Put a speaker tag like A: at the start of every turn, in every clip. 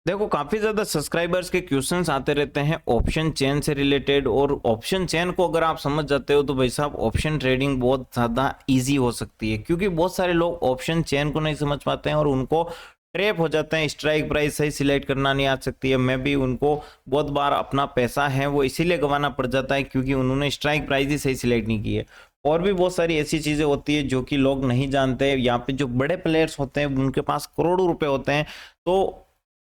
A: देखो काफी ज्यादा सब्सक्राइबर्स के क्वेश्चंस आते रहते हैं ऑप्शन चेन से रिलेटेड। और ऑप्शन चेन को अगर आप समझ जाते हो तो भाई साहब ऑप्शन ट्रेडिंग बहुत ज्यादा इजी हो सकती है, क्योंकि बहुत सारे लोग ऑप्शन चेन को नहीं समझ पाते हैं और उनको ट्रैप हो जाते हैं। स्ट्राइक प्राइस सही सिलेक्ट करना नहीं आ सकती है। मैं भी उनको बहुत बार अपना पैसा है वो इसीलिए गंवाना पड़ जाता है क्योंकि उन्होंने स्ट्राइक प्राइस ही सही सिलेक्ट नहीं की है। और भी बहुत सारी ऐसी चीजें होती है जो कि लोग नहीं जानते। यहाँ पे जो बड़े प्लेयर्स होते हैं उनके पास करोड़ों रुपए होते हैं। तो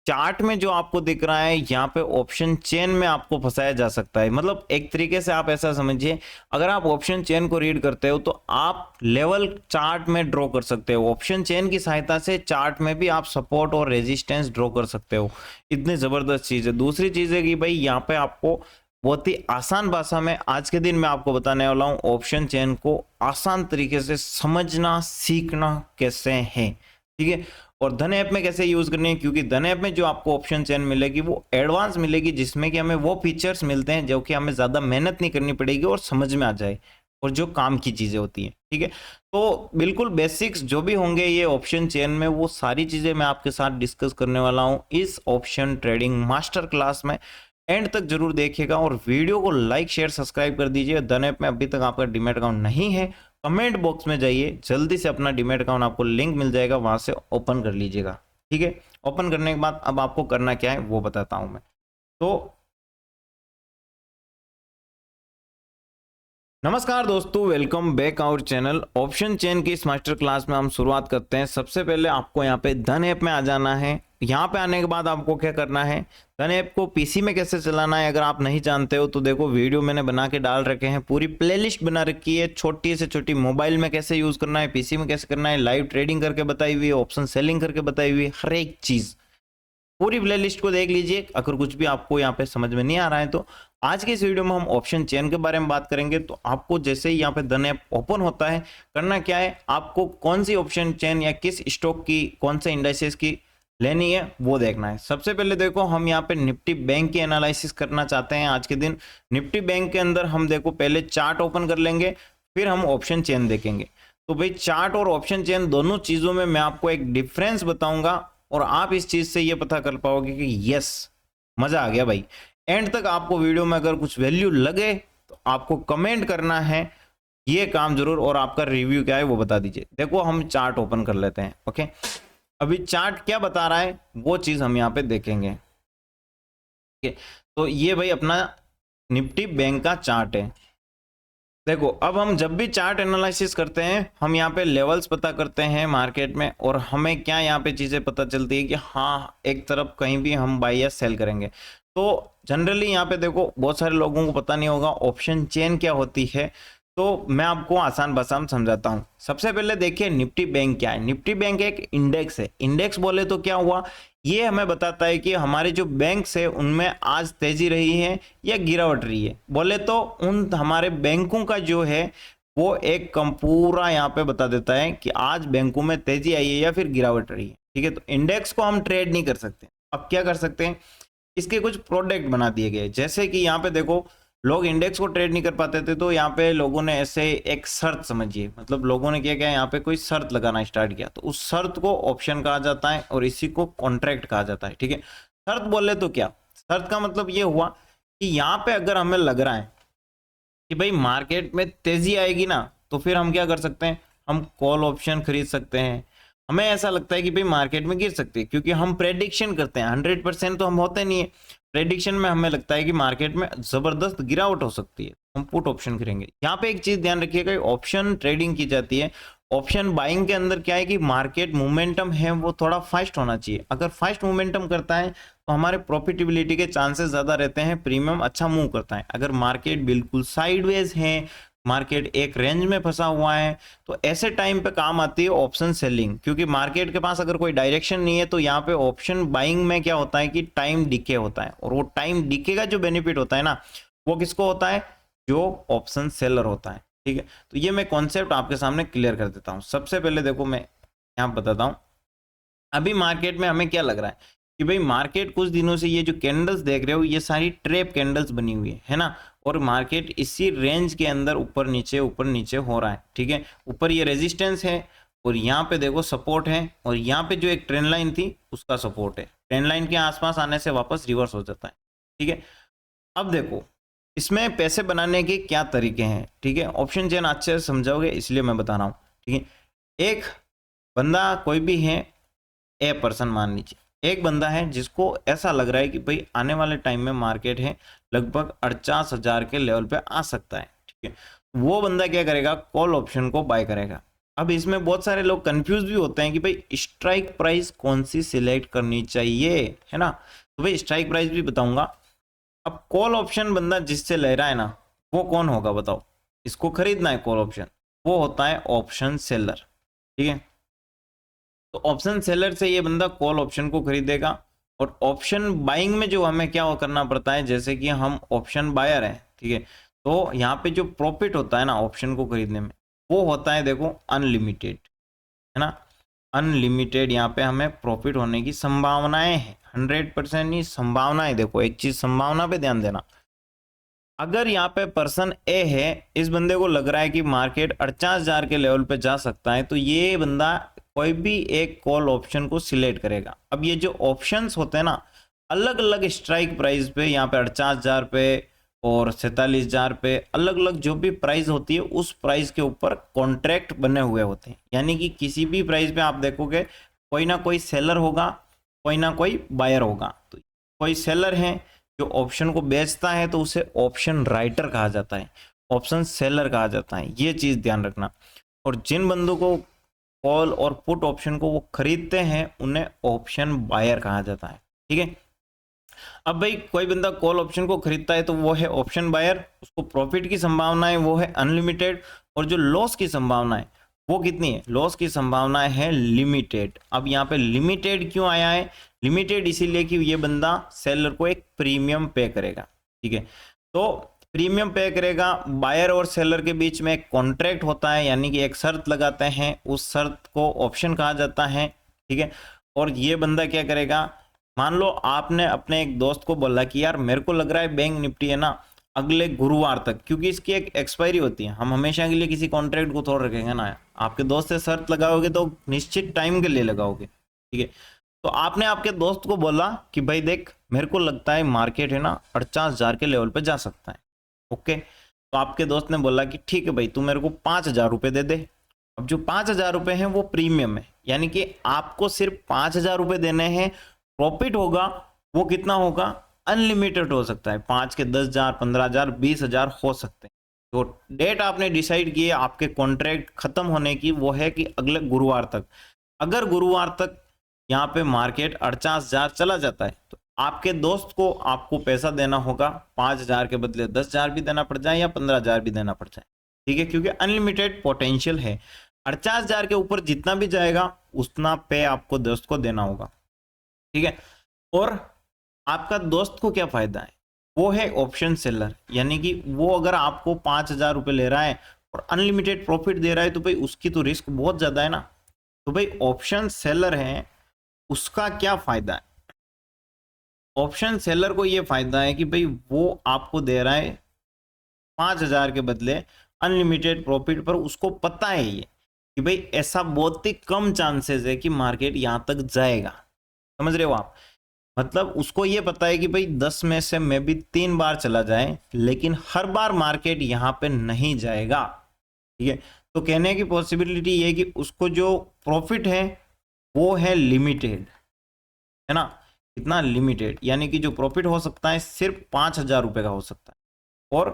A: चार्ट में जो आपको दिख रहा है यहाँ पे ऑप्शन चेन में आपको फंसाया जा सकता है। मतलब एक तरीके से आप ऐसा समझिए, अगर आप ऑप्शन चेन को रीड करते हो तो आप लेवल चार्ट में ड्रॉ कर सकते हो। ऑप्शन चेन की सहायता से चार्ट में भी आप सपोर्ट और रेजिस्टेंस ड्रॉ कर सकते हो। इतनी जबरदस्त चीज है। दूसरी चीज है कि भाई यहाँ पे आपको बहुत ही आसान भाषा में आज के दिन मैं आपको बताने वाला हूँ ऑप्शन चेन को आसान तरीके से समझना सीखना कैसे है, ठीक है। और धन ऐप में कैसे यूज करनी है, क्योंकि धन ऐप में जो आपको ऑप्शन चेन मिलेगी वो एडवांस मिलेगी, जिसमें कि हमें वो फीचर्स मिलते हैं जो कि हमें ज्यादा मेहनत नहीं करनी पड़ेगी और समझ में आ जाए और जो काम की चीजें होती हैं, ठीक है। तो बिल्कुल बेसिक्स जो भी होंगे ये ऑप्शन चेन में, वो सारी चीजें मैं आपके साथ डिस्कस करने वाला हूं इस ऑप्शन ट्रेडिंग मास्टर क्लास में। एंड तक जरूर देखिएगा और वीडियो को लाइक शेयर सब्सक्राइब कर दीजिए। धन ऐप में अभी तक आपका डीमैट अकाउंट नहीं है, कमेंट बॉक्स में जाइए, जल्दी से अपना डीमैट अकाउंट आपको लिंक मिल जाएगा, वहां से ओपन कर लीजिएगा, ठीक है। ओपन करने के बाद अब आपको करना क्या है वो बताता हूं मैं। तो नमस्कार दोस्तों, welcome back our channel. Option chain की इस मास्टर क्लास में हम शुरुआत करते हैं। सबसे पहले आपको यहाँ पे धन ऐप में आ जाना है। यहाँ पे आने के बाद आपको क्या करना है, धन ऐप को पीसी में कैसे चलाना है अगर आप नहीं जानते हो तो देखो वीडियो मैंने बना के डाल रखे हैं, पूरी प्लेलिस्ट बना रखी है। छोटी से छोटी मोबाइल में कैसे यूज करना है, पीसी में कैसे करना है, लाइव ट्रेडिंग करके बताई हुई है, ऑप्शन सेलिंग करके बताई हुई है, हर एक चीज पूरी प्लेलिस्ट को देख लीजिए। अगर कुछ भी आपको यहाँ पे समझ में नहीं आ रहा है तो आज के इस वीडियो में हम ऑप्शन चेन के बारे में बात करेंगे। तो आपको जैसे ही यहाँ पे धन ऐप ओपन होता है करना क्या है, आपको कौन सी ऑप्शन चेन या किस स्टॉक की कौन से इंडाइसेस की लेनी है वो देखना है। सबसे पहले देखो हम यहाँ पे निफ्टी बैंक की एनालिसिस करना चाहते हैं आज के दिन। निफ्टी बैंक के अंदर हम देखो पहले चार्ट ओपन कर लेंगे, फिर हम ऑप्शन चेन देखेंगे। तो भाई चार्ट और ऑप्शन चेन दोनों चीजों में मैं आपको एक डिफरेंस बताऊंगा और आप इस चीज से ये पता कर पाओगे कि यस मजा आ गया भाई। एंड तक आपको वीडियो में अगर कुछ वैल्यू लगे तो आपको कमेंट करना है ये काम जरूर, और आपका रिव्यू क्या है वो बता दीजिए। देखो हम चार्ट ओपन कर लेते हैं। ओके, अभी चार्ट क्या बता रहा है वो चीज हम यहाँ पे देखेंगे। ठीक है, तो ये भाई अपना निफ्टी बैंक का चार्ट है। देखो अब हम जब भी चार्ट एनालिसिस करते हैं हम यहाँ पे लेवल्स पता करते हैं मार्केट में, और हमें क्या यहाँ पे चीजें पता चलती है कि हाँ एक तरफ कहीं भी हम बाई या सेल करेंगे। तो जनरली यहाँ पे देखो बहुत सारे लोगों को पता नहीं होगा ऑप्शन चेन क्या होती है, तो मैं आपको आसान भाषा में समझाता हूँ। सबसे पहले देखिए निफ्टी बैंक क्या है। निफ्टी बैंक एक इंडेक्स है। इंडेक्स बोले तो क्या हुआ, ये हमें बताता है कि हमारे जो बैंक्स है उनमें आज तेजी रही है या गिरावट रही है। बोले तो उन हमारे बैंकों का जो है वो एक कम पूरा यहाँ पे बता देता है कि आज बैंकों में तेजी आई है या फिर गिरावट रही है, ठीक है। तो इंडेक्स को हम ट्रेड नहीं कर सकते। अब क्या कर सकते हैं, इसके कुछ प्रोडक्ट बना दिए गए। जैसे कि यहाँ पे देखो लोग इंडेक्स को ट्रेड नहीं कर पाते थे, तो यहाँ पे लोगों ने ऐसे एक शर्त समझिए, मतलब लोगों ने क्या किया यहाँ पे कोई शर्त लगाना स्टार्ट किया, तो उस शर्त को ऑप्शन कहा जाता है और इसी को कॉन्ट्रैक्ट कहा जाता है, ठीक है। शर्त बोले तो क्या, शर्त का मतलब ये हुआ कि यहाँ पे अगर हमें लग रहा है कि भाई मार्केट में तेजी आएगी ना, तो फिर हम क्या कर सकते हैं, हम कॉल ऑप्शन खरीद सकते हैं। हमें ऐसा लगता है कि भाई मार्केट में गिर सकती है, क्योंकि हम प्रेडिक्शन करते हैं, 100% तो हम होते नहीं है। प्रेडिक्शन में हमें लगता है कि मार्केट में जबरदस्त गिरावट हो सकती है, हम पुट ऑप्शन करेंगे। यहाँ पे एक चीज ध्यान रखिएगा, ऑप्शन ट्रेडिंग की जाती है। ऑप्शन बाइंग के अंदर क्या है कि मार्केट मोमेंटम है वो थोड़ा फास्ट होना चाहिए। अगर फास्ट मोमेंटम करता है तो हमारे प्रॉफिटेबिलिटी के चांसेस ज्यादा रहते हैं, प्रीमियम अच्छा मूव करता है। अगर मार्केट बिल्कुल साइडवेज है, मार्केट एक रेंज में फंसा हुआ है, तो ऐसे टाइम पे काम आती है ऑप्शन सेलिंग, क्योंकि मार्केट के पास अगर कोई डायरेक्शन नहीं है तो यहाँ पे ऑप्शन बाइंग में क्या होता है कि टाइम डिके होता है, और वो टाइम डिके का जो बेनिफिट होता है ना वो किसको होता है, जो ऑप्शन सेलर होता है, ठीक है। तो ये मैं कॉन्सेप्ट आपके सामने क्लियर कर देता हूँ। सबसे पहले देखो मैं यहाँ बताता हूँ अभी मार्केट में हमें क्या लग रहा है कि भाई मार्केट कुछ दिनों से ये जो कैंडल्स देख रहे हो ये सारी ट्रैप कैंडल्स बनी हुई है ना, और मार्केट इसी रेंज के अंदर ऊपर नीचे हो रहा है, ठीक है। ऊपर ये रेजिस्टेंस है और यहाँ पे देखो सपोर्ट है, और यहाँ पे जो एक ट्रेंड लाइन थी उसका सपोर्ट है। ट्रेंड लाइन के आसपास आने से वापस रिवर्स हो जाता है। ठीक है, अब देखो इसमें पैसे बनाने के क्या तरीके हैं। ठीक है, ऑप्शन चेन अच्छे से समझाओगे इसलिए मैं बता रहा हूँ। ठीक है, एक बंदा कोई भी है, ए पर्सन मान लीजिए, एक बंदा है जिसको ऐसा लग रहा है कि भाई आने वाले टाइम में मार्केट है लगभग 48,000 के लेवल पे आ सकता है। ठीक है, वो बंदा क्या करेगा, कॉल ऑप्शन को बाय करेगा। अब इसमें बहुत सारे लोग कंफ्यूज भी होते हैं कि भाई स्ट्राइक प्राइस कौन सी सिलेक्ट करनी चाहिए, है ना। तो भाई स्ट्राइक प्राइस भी बताऊंगा। अब कॉल ऑप्शन बंदा जिससे ले रहा है ना, वो कौन होगा बताओ, इसको खरीदना है कॉल ऑप्शन, वो होता है ऑप्शन सेलर। ठीक है, तो ऑप्शन सेलर से ये बंदा कॉल ऑप्शन को खरीदेगा। और ऑप्शन बाइंग में जो हमें क्या करना पड़ता है, जैसे कि हम ऑप्शन बायर हैं, ठीक है, तो यहाँ पे जो प्रॉफिट होता है ना ऑप्शन को खरीदने में, वो होता है देखो अनलिमिटेड, है ना। अनलिमिटेड यहाँ पे हमें प्रॉफिट होने की संभावनाएं हैं, 100% नहीं, संभावनाएं। देखो एक चीज संभावना पे ध्यान देना, अगर यहाँ पे पर्सन ए है, इस बंदे को लग रहा है कि मार्केट 48,000 के लेवल पे जा सकता है, तो ये बंदा कोई भी एक कॉल ऑप्शन को सिलेक्ट करेगा। अब ये जो ऑप्शंस होते हैं ना, अलग अलग स्ट्राइक प्राइस पे, यहाँ पे 48,000 पे और 47,000 पे, अलग अलग जो भी प्राइस होती है उस प्राइस के ऊपर कॉन्ट्रैक्ट बने हुए होते हैं। यानी कि किसी भी प्राइस पे आप देखोगे कोई ना कोई सेलर होगा, कोई ना कोई बायर होगा। तो कोई सेलर है जो ऑप्शन को बेचता है तो उसे ऑप्शन राइटर कहा जाता है, ऑप्शन सेलर कहा जाता है, ये चीज ध्यान रखना। और जिन बंदों को कॉल और पुट ऑप्शन को वो खरीदते हैं उन्हें ऑप्शन बायर कहा जाता है। ठीक है, अब भाई कोई बंदा कॉल ऑप्शन को खरीदता है तो वो है ऑप्शन बायर, उसको प्रॉफिट की संभावना है वो है अनलिमिटेड, और जो लॉस की संभावना है वो कितनी है, लॉस की संभावना है लिमिटेड। अब यहाँ पे लिमिटेड क्यों आया है, लिमिटेड इसीलिए कि ये बंदा सेलर को एक प्रीमियम पे करेगा। ठीक है, तो प्रीमियम पे करेगा, बायर और सेलर के बीच में एक कॉन्ट्रैक्ट होता है, यानी कि एक शर्त लगाते हैं, उस शर्त को ऑप्शन कहा जाता है। ठीक है, और ये बंदा क्या करेगा, मान लो आपने अपने एक दोस्त को बोला कि यार मेरे को लग रहा है बैंक निफ्टी है ना अगले गुरुवार तक, क्योंकि इसकी एक एक्सपायरी होती है, हम हमेशा के लिए किसी कॉन्ट्रैक्ट को थोड़ा रखेंगे ना, आपके दोस्त से शर्त लगाओगे तो निश्चित टाइम के लिए लगाओगे। ठीक है, तो आपने आपके दोस्त को बोला कि भाई देख मेरे को लगता है मार्केट है ना 48,000 के लेवल पे जा सकता है। ओके, तो आपके दोस्त ने बोला कि ठीक है भाई तू मेरे को 5,000 रुपये दे दे। अब जो 5,000 रुपये हैं वो प्रीमियम है, यानी कि आपको सिर्फ 5,000 रुपये देने हैं, प्रॉफिट होगा वो कितना होगा, अनलिमिटेड हो सकता है, 5 के 10,000, 15,000, 20,000 हो सकते हैं। तो डेट आपने डिसाइड की है आपके कॉन्ट्रैक्ट खत्म होने की, वो है कि अगले गुरुवार तक। अगर गुरुवार तक यहाँ पे मार्केट 48,000 चला जाता है तो आपके दोस्त को आपको पैसा देना होगा, 5,000 के बदले 10,000 भी देना पड़ जाए या 15,000 भी देना पड़ जाए। ठीक है, क्योंकि अनलिमिटेड पोटेंशियल है, 48,000 के ऊपर जितना भी जाएगा उतना पे आपको दोस्त को देना होगा। ठीक है, और आपका दोस्त को क्या फायदा है, वो है ऑप्शन सेलर, यानी कि वो अगर आपको 5,000 रुपये ले रहा है और अनलिमिटेड प्रॉफिट दे रहा है तो भाई उसकी तो रिस्क बहुत ज्यादा है ना। तो भाई ऑप्शन सेलर है उसका क्या फायदा है, ऑप्शन सेलर को ये फायदा है कि भाई वो आपको दे रहा है 5,000 के बदले अनलिमिटेड प्रॉफिट पर, उसको पता है ये कि भाई ऐसा बहुत ही कम चांसेस है कि मार्केट यहां तक जाएगा। समझ रहे हो आप, मतलब उसको ये पता है कि भाई 10 में से मे भी 3 बार चला जाए लेकिन हर बार मार्केट यहां पे नहीं जाएगा। ठीक है, तो कहने की पॉसिबिलिटी ये है कि उसको जो प्रॉफिट है वो है लिमिटेड, है ना, कितना लिमिटेड, यानी कि जो प्रॉफिट हो सकता है सिर्फ 5,000 रुपए का हो सकता है, और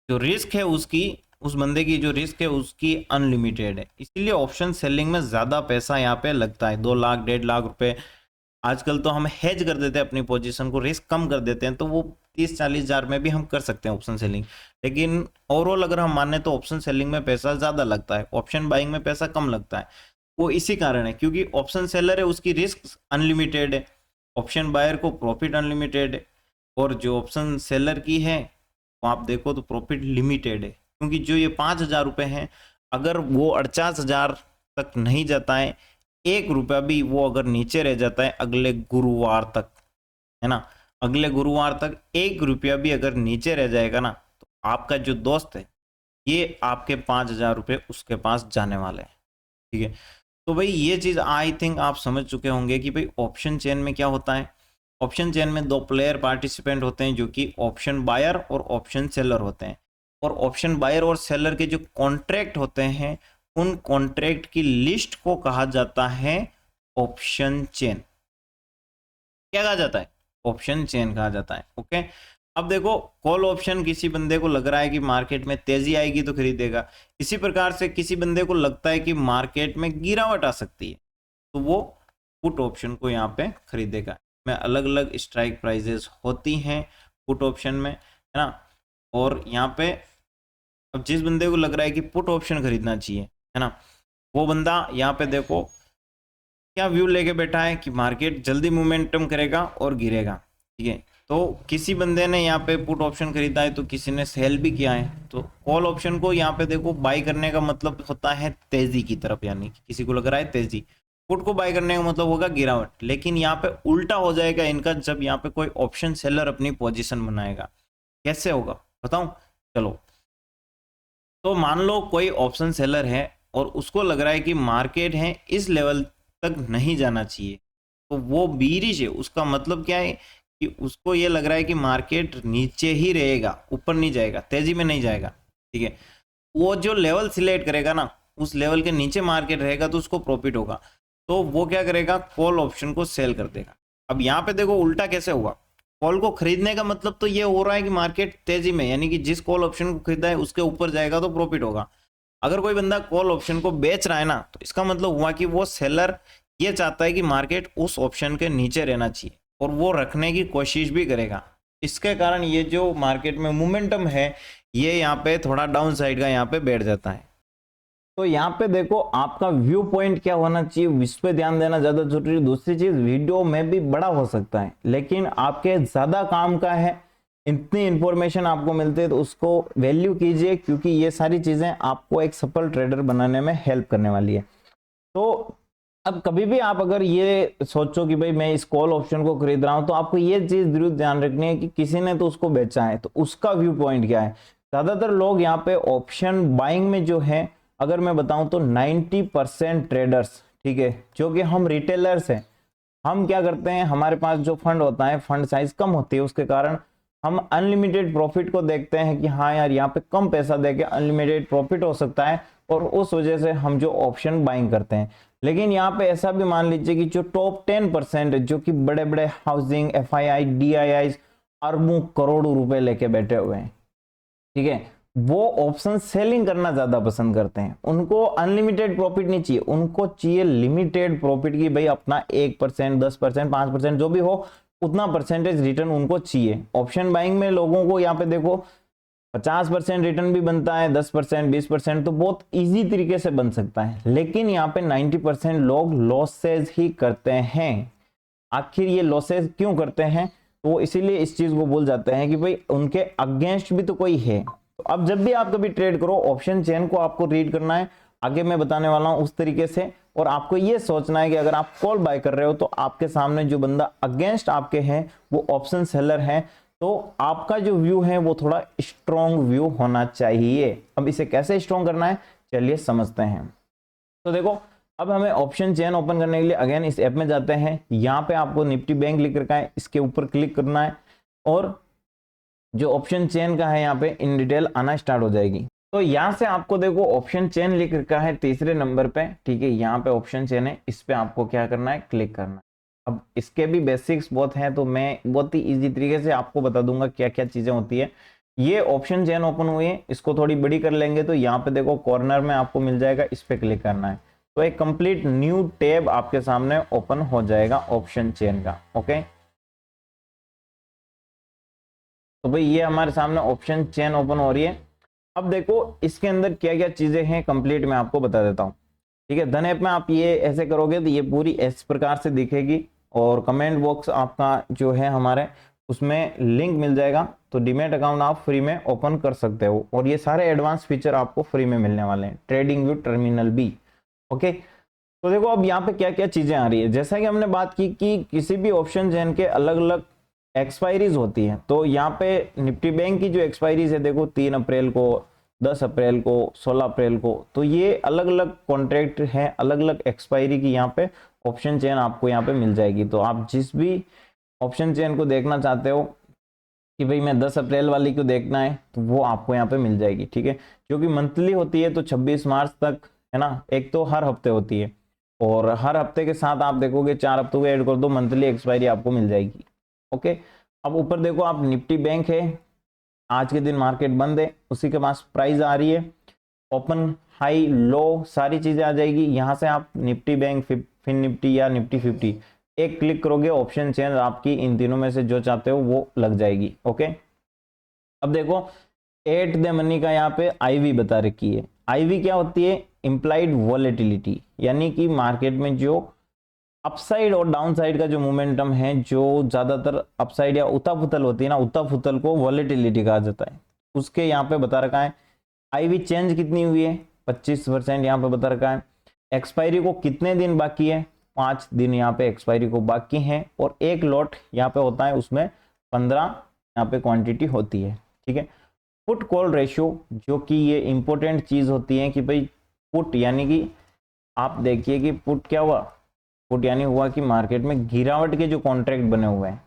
A: जो रिस्क है उसकी, उस बंदे की जो रिस्क है उसकी अनलिमिटेड है। इसीलिए ऑप्शन सेलिंग में ज्यादा पैसा यहाँ पे लगता है, 2 लाख 1.5 लाख रुपए। आजकल तो हम हेज कर देते हैं अपनी पोजीशन को, रिस्क कम कर देते हैं, तो वो 30-40 हजार में भी हम कर सकते हैं ऑप्शन सेलिंग। लेकिन ओवरऑल अगर हम माने तो ऑप्शन सेलिंग में पैसा ज्यादा लगता है, ऑप्शन बाइंग में पैसा कम लगता है। वो इसी कारण है क्योंकि ऑप्शन सेलर है उसकी रिस्क अनलिमिटेड है, ऑप्शन बायर को प्रॉफिट अनलिमिटेड है, और जो ऑप्शन सेलर की है वो आप देखो तो प्रॉफिट लिमिटेड है। क्योंकि जो ये 5,000 रुपये हैं अगर वो 48,000 तक नहीं जाता है, 1 रुपया भी वो अगर नीचे रह जाता है अगले गुरुवार तक, है ना, अगले गुरुवार तक 1 रुपया भी अगर नीचे रह जाएगा ना, तो आपका जो दोस्त है ये आपके 5,000 रुपये उसके पास जाने वाले हैं। ठीक है, तो भाई ये चीज आई थिंक आप समझ चुके होंगे कि भाई ऑप्शन चेन में क्या होता है। ऑप्शन चेन में दो प्लेयर पार्टिसिपेंट होते हैं जो कि ऑप्शन बायर और ऑप्शन सेलर होते हैं। और ऑप्शन बायर और सेलर के जो कॉन्ट्रैक्ट होते हैं उन कॉन्ट्रैक्ट की लिस्ट को कहा जाता है ऑप्शन चेन। क्या कहा जाता है? ऑप्शन चेन कहा जाता है। ओके, अब देखो कॉल ऑप्शन किसी बंदे को लग रहा है कि मार्केट में तेजी आएगी तो खरीदेगा, इसी प्रकार से किसी बंदे को लगता है कि मार्केट में गिरावट आ सकती है तो वो पुट ऑप्शन को यहाँ पे खरीदेगा। में अलग अलग स्ट्राइक प्राइजेस होती हैं पुट ऑप्शन में, है ना। और यहाँ पे अब जिस बंदे को लग रहा है कि पुट ऑप्शन खरीदना चाहिए, है ना, वो बंदा यहाँ पे देखो क्या व्यू लेके बैठा है कि मार्केट जल्दी मोमेंटम करेगा और गिरेगा। ठीक है, तो किसी बंदे ने यहाँ पे पुट ऑप्शन खरीदा है तो किसी ने सेल भी किया है। तो कॉल ऑप्शन को यहाँ पे देखो बाई करने का मतलब होता है तेजी की तरफ, यानी कि किसी को लग रहा है तेजी। पुट को बाय करने का मतलब होगा गिरावट। लेकिन यहाँ पे उल्टा हो जाएगा इनका जब यहाँ पे कोई ऑप्शन सेलर अपनी पोजीशन बनाएगा। कैसे होगा बताऊं? चलो, तो मान लो कोई ऑप्शन सेलर है और उसको लग रहा है कि मार्केट है इस लेवल तक नहीं जाना चाहिए, तो वो बीरिश है। उसका मतलब क्या है कि उसको ये लग रहा है कि मार्केट नीचे ही रहेगा, ऊपर नहीं जाएगा, तेजी में नहीं जाएगा। ठीक है, वो जो लेवल सिलेक्ट करेगा ना उस लेवल के नीचे मार्केट रहेगा तो उसको प्रॉफिट होगा। तो वो क्या करेगा? कॉल ऑप्शन को सेल कर देगा। अब यहाँ पे देखो उल्टा कैसे हुआ। कॉल को खरीदने का मतलब तो ये हो रहा है कि मार्केट तेजी में, यानी कि जिस कॉल ऑप्शन को खरीदा है उसके ऊपर जाएगा तो प्रॉफिट होगा। अगर कोई बंदा कॉल ऑप्शन को बेच रहा है ना तो इसका मतलब हुआ कि वो सेलर ये चाहता है कि मार्केट उस ऑप्शन के नीचे रहना चाहिए और वो रखने की कोशिश भी करेगा। इसके कारण ये जो मार्केट में मोमेंटम है ये यहाँ पे थोड़ा डाउन साइड का यहाँ पे बैठ जाता है। तो यहाँ पे देखो आपका व्यू पॉइंट क्या होना चाहिए, इस पे ध्यान देना ज्यादा जरूरी है। दूसरी चीज, वीडियो में भी बड़ा हो सकता है लेकिन आपके ज्यादा काम का है, इतनी इंफॉर्मेशन आपको मिलती है तो उसको वैल्यू कीजिए, क्योंकि ये सारी चीजें आपको एक सफल ट्रेडर बनाने में हेल्प करने वाली है। तो अब कभी भी आप अगर ये सोचो कि भाई मैं इस कॉल ऑप्शन को खरीद रहा हूं, तो आपको ये चीज जरूर ध्यान रखनी है कि किसी ने तो उसको बेचा है तो उसका व्यू पॉइंट क्या है। ज्यादातर लोग यहाँ पे ऑप्शन बाइंग में जो है, अगर मैं बताऊं तो 90% ट्रेडर्स, ठीक है, जो कि हम रिटेलर्स हैं, हम क्या करते हैं, हमारे पास जो फंड होता है फंड साइज कम होती है, उसके कारण हम अनलिमिटेड प्रॉफिट को देखते हैं कि हाँ यार यहाँ पे कम पैसा देके अनलिमिटेड प्रॉफिट हो सकता है, और उस वजह से हम जो ऑप्शन बाइंग करते हैं। लेकिन यहाँ पे ऐसा भी मान लीजिए कि जो टॉप 10% जो कि बड़े बड़े हाउसिंग, FII, DII अरबों करोड़ों रुपए लेके बैठे हुए हैं, ठीक है, वो ऑप्शन सेलिंग करना ज्यादा पसंद करते हैं। उनको अनलिमिटेड प्रॉफिट नहीं चाहिए, उनको चाहिए लिमिटेड प्रॉफिट की भाई अपना 1%, 10%, 5% जो भी हो उतना परसेंटेज रिटर्न उनको चाहिए। ऑप्शन बाइंग में लोगों को यहाँ पे देखो 50% रिटर्न भी बनता है, 10%, 20% तो बहुत इजी तरीके से बन सकता है। लेकिन यहाँ पे 90% लोग लॉसेज ही करते हैं। आखिर ये लॉसेज क्यों करते हैं? तो इसीलिए इस चीज को भूल जाते हैं कि भाई उनके अगेंस्ट भी तो कोई है। तो अब जब भी आप कभी ट्रेड करो, ऑप्शन चेन को आपको रीड करना है, आगे मैं बताने वाला हूं उस तरीके से। और आपको ये सोचना है कि अगर आप कॉल बाय कर रहे हो तो आपके सामने जो बंदा अगेंस्ट आपके हैं वो ऑप्शन सेलर है, तो आपका जो व्यू है वो थोड़ा स्ट्रॉन्ग व्यू होना चाहिए। अब इसे कैसे स्ट्रॉन्ग करना है चलिए समझते हैं। तो देखो अब हमें ऑप्शन चेन ओपन करने के लिए अगेन इस ऐप में जाते हैं। यहाँ पे आपको निफ्टी बैंक लिख रखा है, इसके ऊपर क्लिक करना है और जो ऑप्शन चेन का है यहाँ पे इन डिटेल आना स्टार्ट हो जाएगी। तो यहाँ से आपको देखो ऑप्शन चेन लिख रखा है तीसरे नंबर पे, ठीक है, यहाँ पे ऑप्शन चेन है, इस पे आपको क्या करना है, क्लिक करना है। अब इसके भी बेसिक्स बहुत हैं तो मैं बहुत ही इजी तरीके से आपको बता दूंगा क्या क्या चीजें होती है। ये ऑप्शन चेन ओपन हुई है, इसको थोड़ी बड़ी कर लेंगे तो यहाँ पे देखो कॉर्नर में आपको मिल जाएगा, इस पे क्लिक करना है तो एक कंप्लीट न्यू टैब आपके सामने ओपन हो जाएगा ऑप्शन चेन का। ओके, तो भाई ये हमारे सामने ऑप्शन चेन ओपन हो रही है। अब देखो इसके अंदर क्या क्या चीजें हैं कंप्लीट मैं आपको बता देता हूँ। ठीक है, धन ऐप में आप ये ऐसे करोगे तो ये पूरी इस प्रकार से दिखेगी और कमेंट बॉक्स आपका जो है हमारे उसमें लिंक मिल जाएगा, तो डीमैट अकाउंट आप फ्री में ओपन कर सकते हो और ये सारे एडवांस फीचर आपको फ्री में मिलने वाले हैं, ट्रेडिंग व्यू टर्मिनल भी। ओके, तो देखो अब यहाँ पे क्या क्या चीजें आ रही है। जैसा कि हमने बात की कि किसी भी ऑप्शन चेन के अलग अलग एक्सपायरीज होती है, तो यहाँ पे निफ्टी बैंक की जो एक्सपायरीज है देखो 3 अप्रैल को, 10 अप्रैल को, 16 अप्रैल को। तो ये अलग अलग कॉन्ट्रैक्ट हैं, अलग अलग एक्सपायरी की यहाँ पे ऑप्शन चेन आपको यहाँ पे मिल जाएगी। तो आप जिस भी ऑप्शन चेन को देखना चाहते हो कि भाई मैं 10 अप्रैल वाली को देखना है, तो वो आपको यहाँ पे मिल जाएगी, ठीक है। जो कि मंथली होती है तो 26 मार्च तक, है ना। एक तो हर हफ्ते होती है, और हर हफ्ते के साथ आप देखोगे 4 हफ्तों को ऐड कर दो, मंथली एक्सपायरी आपको मिल जाएगी। ओके, अब ऊपर देखो आप, निफ्टी बैंक है, आज के दिन मार्केट बंद है, उसी के पास प्राइस आ रही है, ओपन हाई लो सारी चीजें आ जाएगी। यहां से आप निफ्टी बैंक, फिन निफ्टी या निफ्टी 50 एक क्लिक करोगे, ऑप्शन चेन आपकी इन तीनों में से जो चाहते हो वो लग जाएगी। ओके, अब देखो एट द मनी का यहाँ पे आईवी बता रखी है। आईवी क्या होती है? इंप्लाइड वॉलेटिलिटी, यानी कि मार्केट में जो अपसाइड और डाउन साइड का जो मोमेंटम है, जो ज्यादातर अपसाइड या उताफुतल होती है ना, उताफुतल को वॉलेटिलिटी कहा जाता है, उसके यहाँ पे बता रखा है। आईवी चेंज कितनी हुई है? 25% यहाँ पे बता रखा है। एक्सपायरी को कितने दिन बाकी है? 5 दिन यहाँ पे एक्सपायरी को बाकी है, और एक लॉट यहाँ पे होता है, उसमें 15 यहाँ पे क्वांटिटी होती है, ठीक है। पुट कॉल रेशियो, जो कि ये इंपॉर्टेंट चीज होती है कि भाई पुट, यानी कि आप देखिए कि पुट क्या हुआ, पुट यानी हुआ कि मार्केट में गिरावट के जो कॉन्ट्रैक्ट बने हुए हैं।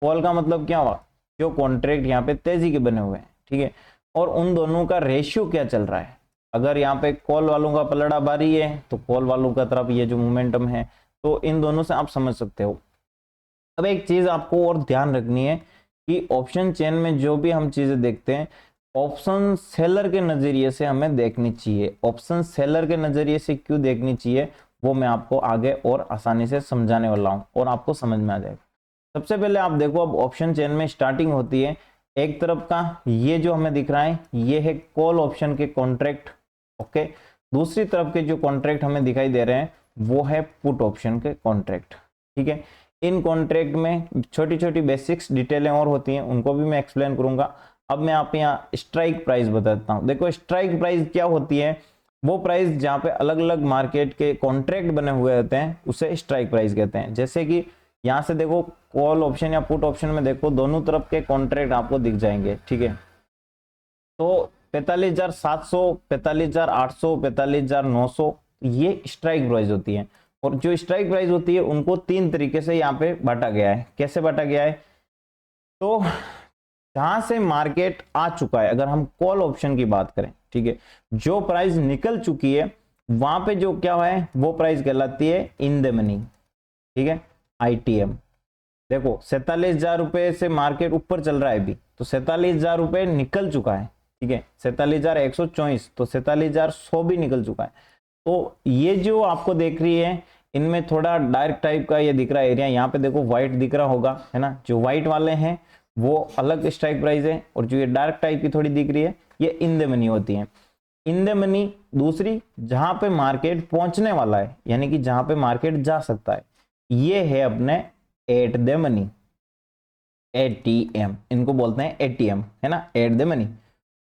A: कॉल का मतलब क्या हुआ? जो कॉन्ट्रैक्ट यहाँ पे तेजी के बने हुए हैं, ठीक है। और उन दोनों का रेशियो क्या चल रहा है? अगर यहाँ पे कॉल वालों का पलड़ा भारी है तो कॉल वालों का तरफ ये जो मोमेंटम है, तो इन दोनों से आप समझ सकते हो। अब एक चीज आपको और ध्यान रखनी है कि ऑप्शन चेन में जो भी हम चीजें देखते हैं, ऑप्शन सेलर के नजरिए से हमें देखनी चाहिए। ऑप्शन सेलर के नजरिए से क्यों देखनी चाहिए, वो मैं आपको आगे और आसानी से समझाने वाला हूं, और आपको समझ में आ जाएगा। सबसे पहले आप देखो, अब ऑप्शन चेन में स्टार्टिंग होती है, एक तरफ का ये जो हमें दिख रहा है, ये है कॉल ऑप्शन के कॉन्ट्रैक्ट। ओके, दूसरी तरफ के जो कॉन्ट्रैक्ट हमें दिखाई दे रहे हैं, वो है पुट ऑप्शन के कॉन्ट्रैक्ट, ठीक है। इन कॉन्ट्रैक्ट में छोटी छोटी बेसिक्स डिटेलें और होती हैं, उनको भी मैं एक्सप्लेन करूंगा। अब मैं आप यहाँ स्ट्राइक प्राइस बताता हूँ। देखो स्ट्राइक प्राइस क्या होती है? वो प्राइस जहाँ पे अलग अलग मार्केट के कॉन्ट्रैक्ट बने हुए होते हैं, उसे स्ट्राइक प्राइस कहते हैं। जैसे कि यहाँ से देखो, कॉल ऑप्शन या पुट ऑप्शन में देखो, दोनों तरफ के कॉन्ट्रैक्ट आपको दिख जाएंगे, ठीक है। तो 45,700, 45,800, 45,900 ये स्ट्राइक प्राइस होती है। और जो स्ट्राइक प्राइस होती है, उनको 3 तरीके से यहाँ पे बांटा गया है। कैसे बांटा गया है? तो जहां से मार्केट आ चुका है, अगर हम कॉल ऑप्शन की बात करें, ठीक है, जो प्राइस निकल चुकी है, वहां पे जो क्या है, वो प्राइस कहलाती है इन द मनी, ठीक है, आईटीएम। देखो 47,000 रुपए से मार्केट ऊपर चल रहा है अभी, तो 47,000 रुपए निकल चुका है, ठीक है। 47,124, तो 47,100 भी निकल चुका है। तो ये जो आपको देख रही है, इनमें थोड़ा डार्क टाइप का ये दिख रहा है एरिया, यहाँ पे देखो व्हाइट दिख रहा होगा, है ना। जो व्हाइट वाले हैं वो अलग स्ट्राइक प्राइस है, और जो ये डार्क टाइप की थोड़ी दिख रही है, ये इन द मनी होती है। इन द मनी दूसरी, जहां पे मार्केट पहुंचने वाला है, यानी कि जहां पे मार्केट जा सकता है, ये है अपने एट द मनी, एटीएम इनको बोलते हैं, एटीएम, है ना, एट द मनी।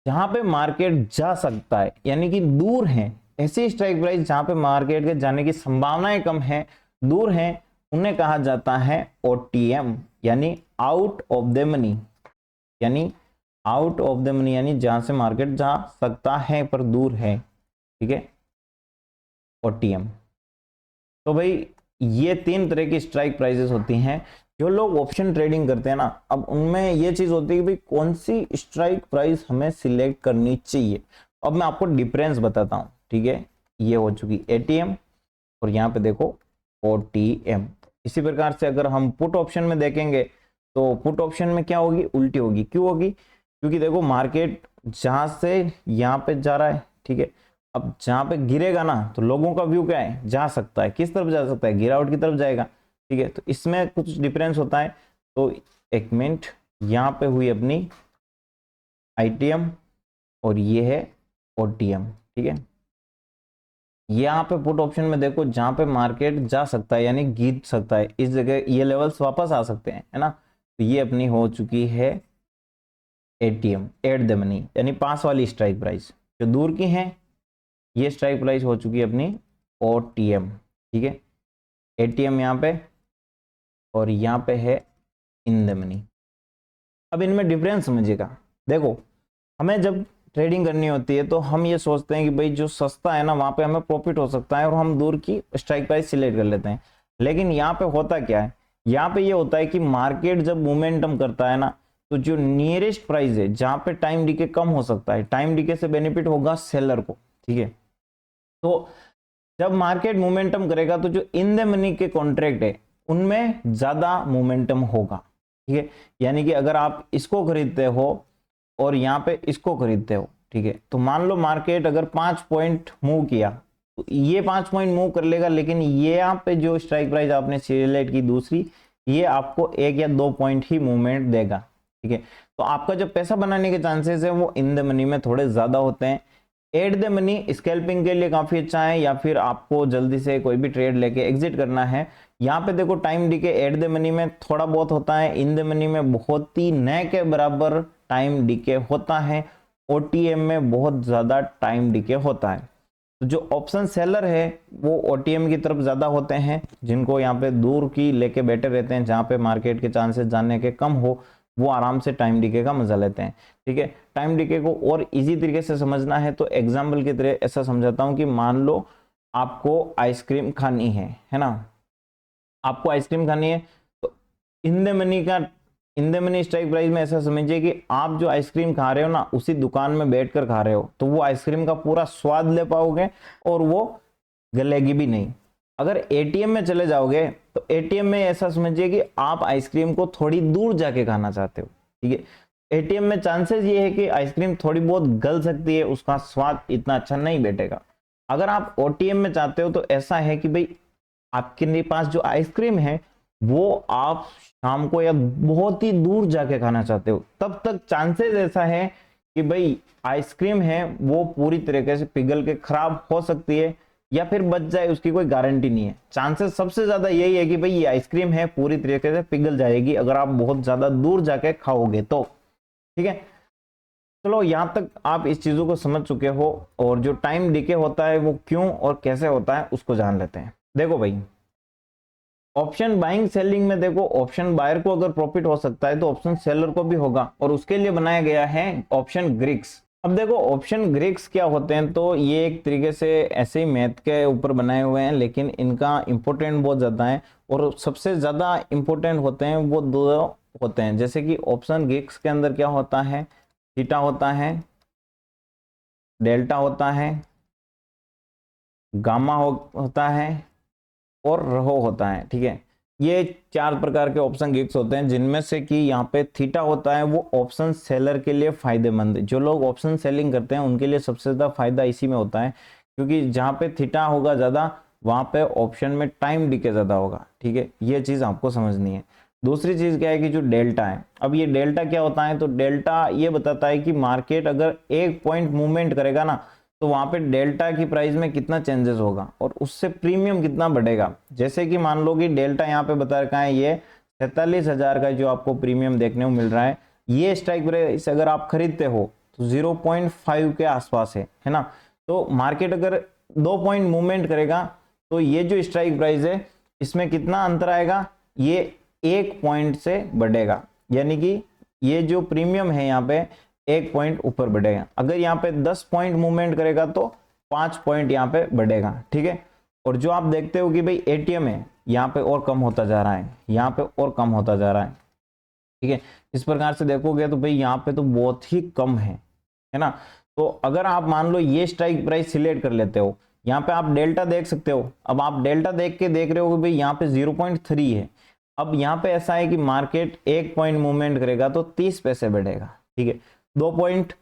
A: जहां पे मार्केट जा सकता है, यानी कि दूर है, ऐसी स्ट्राइक प्राइस जहां पे मार्केट के जाने की संभावनाएं कम है, दूर है, उन्हें कहा जाता है ओटीएम, यानी आउट ऑफ द मनी। यानी आउट ऑफ द मनी, यानी जहां से मार्केट जा सकता है पर दूर है, ठीक है, ओटीएम। तो भाई ये 3 तरह की स्ट्राइक प्राइसेस होती हैं। जो लोग ऑप्शन ट्रेडिंग करते हैं ना, अब उनमें ये चीज होती है कि भाई कौन सी स्ट्राइक प्राइस हमें सिलेक्ट करनी चाहिए। अब मैं आपको डिफरेंस बताता हूं, ठीक है। ये हो चुकी एटीएम, और यहाँ पे देखो ओटीएम। इसी प्रकार से अगर हम पुट ऑप्शन में देखेंगे, तो पुट ऑप्शन में क्या होगी? उल्टी होगी। क्यों होगी? क्योंकि देखो मार्केट जहां से यहाँ पे जा रहा है, ठीक है, अब जहां पे गिरेगा ना, तो लोगों का व्यू क्या है? जा सकता है, किस तरफ जा सकता है? गिरावट की तरफ जाएगा, ठीक है। तो इसमें कुछ डिफरेंस होता है। तो एक मिनट, यहाँ पे हुई अपनी आईटीएम, और ये है ओटीएम, ठीक है। यहाँ पे पुट ऑप्शन में देखो, जहां पे मार्केट जा सकता है, यानी गिर सकता है, इस जगह ये लेवल्स वापस आ सकते हैं, है ना। तो ये अपनी हो चुकी है एटीएम, एट द मनी, यानी पास वाली स्ट्राइक प्राइस। जो दूर की है, ये स्ट्राइक प्राइस हो चुकी है अपनी ओटीएम, ठीक है। एटीएम यहाँ पे, और यहाँ पे है इन द मनी। अब इनमें डिफरेंस समझिएगा। देखो हमें जब ट्रेडिंग करनी होती है तो हम ये सोचते हैं कि भाई जो सस्ता है ना वहां पे हमें प्रॉफिट हो सकता है और हम दूर की स्ट्राइक प्राइस सिलेक्ट कर लेते हैं। लेकिन यहाँ पे होता क्या है, यहाँ पे ये होता है कि मार्केट जब मोमेंटम करता है ना तो जो नियरेस्ट प्राइस है जहां पे टाइम डीके कम हो सकता है, टाइम डीके से बेनिफिट होगा सेलर को, ठीक है। तो जब मार्केट मोमेंटम करेगा तो जो इन द मनी के कॉन्ट्रैक्ट है उनमें ज्यादा मोमेंटम होगा, ठीक है। यानी कि अगर आप इसको खरीदते हो और यहाँ पे इसको खरीदते हो, ठीक है, तो मान लो मार्केट अगर 5 पॉइंट मूव किया तो ये 5 पॉइंट मूव कर लेगा, लेकिन ये यहाँ पे जो स्ट्राइक प्राइस आपने सिलेक्ट की दूसरी, ये आपको 1 या 2 पॉइंट ही मूवमेंट देगा, ठीक है। तो आपका जो पैसा बनाने के चांसेस है वो इन द मनी में थोड़े ज्यादा होते हैं। एट द मनी स्कैल्पिंग के लिए काफी अच्छा है, या फिर आपको जल्दी से कोई भी ट्रेड लेके एग्जिट करना है। यहाँ पे देखो time DK at the money में थोड़ा बहुत होता है, इन द मनी में बहुत ही न के बराबर टाइम डीके होता है, ओटीएम में बहुत ज्यादा टाइम डीके होता है। तो जो ऑप्शन सेलर है वो ओटीएम की तरफ ज्यादा होते हैं, जिनको यहाँ पे दूर की लेके बैठे रहते हैं जहाँ पे मार्केट के चांसेस जानने के कम हो, वो आराम से टाइम डीके का मजा लेते हैं, ठीक है। टाइम डीके को और इजी तरीके से समझना है तो एग्जाम्पल की तरह ऐसा समझाता हूं कि मान लो आपको आइसक्रीम खानी है ना, आपको आइसक्रीम खानी है तो in the money strike price में ऐसा समझिए कि आप जो आइसक्रीम खा रहे हो ना उसी दुकान में बैठकर खा रहे हो, तो वो आइसक्रीम का पूरा स्वाद ले पाओगे और वो गलेगी भी नहीं। अगर एटीएम में चले जाओगे तो एटीएम में ऐसा समझिए कि आप आइसक्रीम को थोड़ी दूर जाके खाना चाहते हो, ठीक है। एटीएम में चांसेस ये है कि आइसक्रीम थोड़ी बहुत गल सकती है, उसका स्वाद इतना अच्छा नहीं बैठेगा। अगर आप ओटीएम में चाहते हो तो ऐसा है कि भाई आपके पास जो आइसक्रीम है वो आप शाम को या बहुत ही दूर जाके खाना चाहते हो, तब तक चांसेस ऐसा है कि भाई आइसक्रीम है वो पूरी तरीके से पिघल के खराब हो सकती है या फिर बच जाए, उसकी कोई गारंटी नहीं है। चांसेस सबसे ज्यादा यही है कि भाई ये आइसक्रीम है पूरी तरीके से पिघल जाएगी अगर आप बहुत ज्यादा दूर जाके खाओगे तो, ठीक है। चलो यहां तक आप इस चीजों को समझ चुके हो, और जो टाइम डीके होता है वो क्यों और कैसे होता है उसको जान लेते हैं। देखो भाई ऑप्शन बाइंग सेलिंग में देखो ऑप्शन बायर को अगर प्रॉफिट हो सकता है तो ऑप्शन सेलर को भी होगा, और उसके लिए बनाया गया है ऑप्शन ग्रीक्स। अब देखो ऑप्शन ग्रीक्स क्या होते हैं, तो ये एक तरीके से ऐसे ही मैथ के ऊपर बनाए हुए हैं, लेकिन इनका इंपोर्टेंट बहुत ज्यादा है, और सबसे ज्यादा इंपोर्टेंट होते हैं वो दो होते हैं। जैसे कि ऑप्शन ग्रीक्स के अंदर क्या होता है, थीटा होता है, डेल्टा होता है, गामा होता है और रहो होता है, ठीक है। ये 4 प्रकार के ऑप्शन गिग्स होते हैं, जिनमें से कि यहाँ पे थीटा होता है वो ऑप्शन सेलर के लिए फायदेमंद है। जो लोग ऑप्शन सेलिंग करते हैं उनके लिए सबसे ज्यादा फायदा इसी में होता है, क्योंकि जहाँ पे थीटा होगा ज्यादा वहां पे ऑप्शन में टाइम डीके ज्यादा होगा, ठीक है। ये चीज आपको समझनी है। दूसरी चीज क्या है कि जो डेल्टा है, अब ये डेल्टा क्या होता है, तो डेल्टा ये बताता है कि मार्केट अगर 1 पॉइंट मूवमेंट करेगा ना तो वहां पे डेल्टा की प्राइस में कितना चेंजेस होगा और उससे प्रीमियम कितना बढ़ेगा। जैसे कि मान लो कि डेल्टा यहाँ पे बता रखा है ये 47,000 का जो आपको प्रीमियम देखने को मिल रहा है, ये स्ट्राइक प्राइस अगर आप खरीदते हो तो 0.5 के आसपास है ना। तो मार्केट अगर 2 पॉइंट मूवमेंट करेगा तो ये जो स्ट्राइक प्राइस है इसमें कितना अंतर आएगा, ये 1 पॉइंट से बढ़ेगा, यानी कि ये जो प्रीमियम है यहाँ पे 1 पॉइंट ऊपर बढ़ेगा। अगर यहाँ पे 10 पॉइंट मूवमेंट करेगा तो 5 पॉइंट यहाँ पे बढ़ेगा, ठीक है। और जो आप देखते हो कि भाई एटीएम है यहाँ पे और कम होता जा रहा है, यहाँ पे और कम होता जा रहा है, ठीक है। इस प्रकार से देखोगे तो भाई यहाँ पे तो बहुत ही कम है ना। तो अगर आप मान लो ये स्ट्राइक प्राइस सिलेक्ट कर लेते हो, यहाँ पे आप डेल्टा देख सकते हो। अब आप डेल्टा देख के देख रहे हो कि भाई यहाँ पे 0.3 है। अब यहाँ पे ऐसा है कि मार्केट 1 पॉइंट मूवमेंट करेगा तो 30 पैसे बढ़ेगा, ठीक है। 2 पॉइंट,